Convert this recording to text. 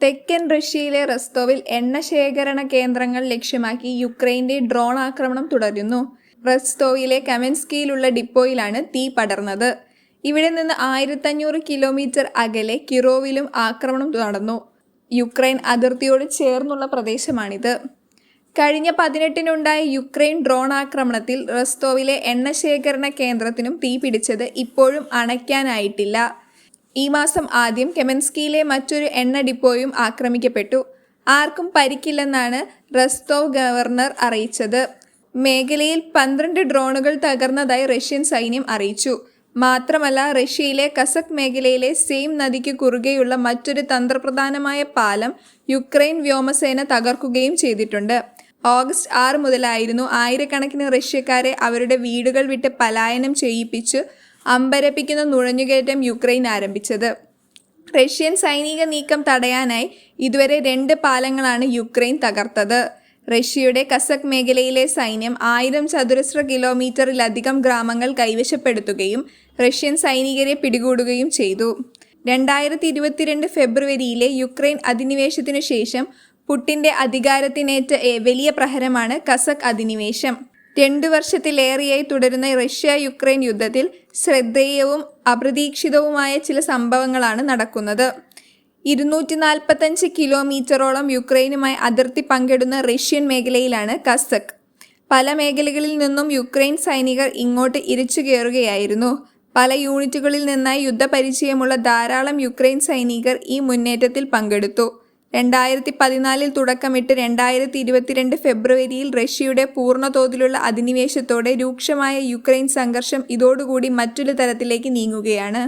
തെക്കൻ റഷ്യയിലെ റോസ്റ്റോവിൽ എണ്ണ ശേഖരണ കേന്ദ്രങ്ങൾ ലക്ഷ്യമാക്കി യുക്രൈൻ്റെ ഡ്രോൺ ആക്രമണം തുടരുന്നു. റോസ്റ്റോവിലെ കമെൻസ്കിയിലുള്ള ഡിപ്പോയിലാണ് തീ പടർന്നത്. ഇവിടെ നിന്ന് 1500 കിലോമീറ്റർ അകലെ കിറോവിലും ആക്രമണം നടന്നു. യുക്രൈൻ അതിർത്തിയോട് ചേർന്നുള്ള പ്രദേശമാണിത്. കഴിഞ്ഞ 18-നുണ്ടായ യുക്രൈൻ ഡ്രോൺ ആക്രമണത്തിൽ റോസ്റ്റോവിലെ എണ്ണ ശേഖരണ കേന്ദ്രത്തിനും തീ പിടിച്ചത് ഇപ്പോഴും അണയ്ക്കാനായിട്ടില്ല. ഈ മാസം ആദ്യം കെമെൻസ്കിയിലെ മറ്റൊരു എണ്ണ ഡിപ്പോയും ആക്രമിക്കപ്പെട്ടു. ആർക്കും പരിക്കില്ലെന്നാണ് റോസ്റ്റോവ് ഗവർണർ അറിയിച്ചത്. മേഖലയിൽ 12 ഡ്രോണുകൾ തകർന്നതായി റഷ്യൻ സൈന്യം അറിയിച്ചു. മാത്രമല്ല, റഷ്യയിലെ കസക് മേഖലയിലെ സെയിം നദിക്ക് കുറുകെയുള്ള മറ്റൊരു തന്ത്രപ്രധാനമായ പാലം യുക്രൈൻ വ്യോമസേന തകർക്കുകയും ചെയ്തിട്ടുണ്ട്. ഓഗസ്റ്റ് 6 മുതലായിരുന്നു ആയിരക്കണക്കിന് റഷ്യക്കാരെ അവരുടെ വീടുകൾ വിട്ട് പലായനം ചെയ്യിപ്പിച്ച് അമ്പരപ്പിക്കുന്ന നുഴഞ്ഞുകയറ്റം യുക്രൈൻ ആരംഭിച്ചത്. റഷ്യൻ സൈനിക നീക്കം തടയാനായി ഇതുവരെ 2 പാലങ്ങളാണ് യുക്രൈൻ തകർത്തത്. റഷ്യയുടെ കസക് മേഖലയിലെ സൈന്യം 1000 ചതുരശ്ര കിലോമീറ്ററിലധികം ഗ്രാമങ്ങൾ കൈവശപ്പെടുത്തുകയും റഷ്യൻ സൈനികരെ പിടികൂടുകയും ചെയ്തു. 2022 ഫെബ്രുവരിയിലെ യുക്രൈൻ അധിനിവേശത്തിനു ശേഷം പുടിൻ്റെ അധികാരത്തിനേറ്റ വലിയ പ്രഹരമാണ് കസക് അധിനിവേശം. 2 വർഷത്തിലേറെയായി തുടരുന്ന റഷ്യ-യുക്രൈൻ യുദ്ധത്തിൽ ശ്രദ്ധേയവും അപ്രതീക്ഷിതവുമായ ചില സംഭവങ്ങളാണ് നടക്കുന്നത്. 245 കിലോമീറ്ററോളം യുക്രൈനുമായി അതിർത്തി പങ്കിടുന്ന റഷ്യൻ മേഖലയിലാണ് കസക്. പല മേഖലകളിൽ നിന്നും യുക്രൈൻ സൈനികർ ഇങ്ങോട്ട് ഇരച്ചു കയറുകയായിരുന്നു. പല യൂണിറ്റുകളിൽ നിന്നായി യുദ്ധപരിചയമുള്ള ധാരാളം യുക്രൈൻ സൈനികർ ഈ മുന്നേറ്റത്തിൽ പങ്കെടുത്തു. 2014 തുടക്കമിട്ട് 2022 ഫെബ്രുവരിയിൽ റഷ്യയുടെ പൂർണ്ണതോതിലുള്ള അധിനിവേശത്തോടെ രൂക്ഷമായ യുക്രൈൻ സംഘർഷം ഇതോടുകൂടി മറ്റൊരു തലത്തിലേക്ക് നീങ്ങുകയാണ്.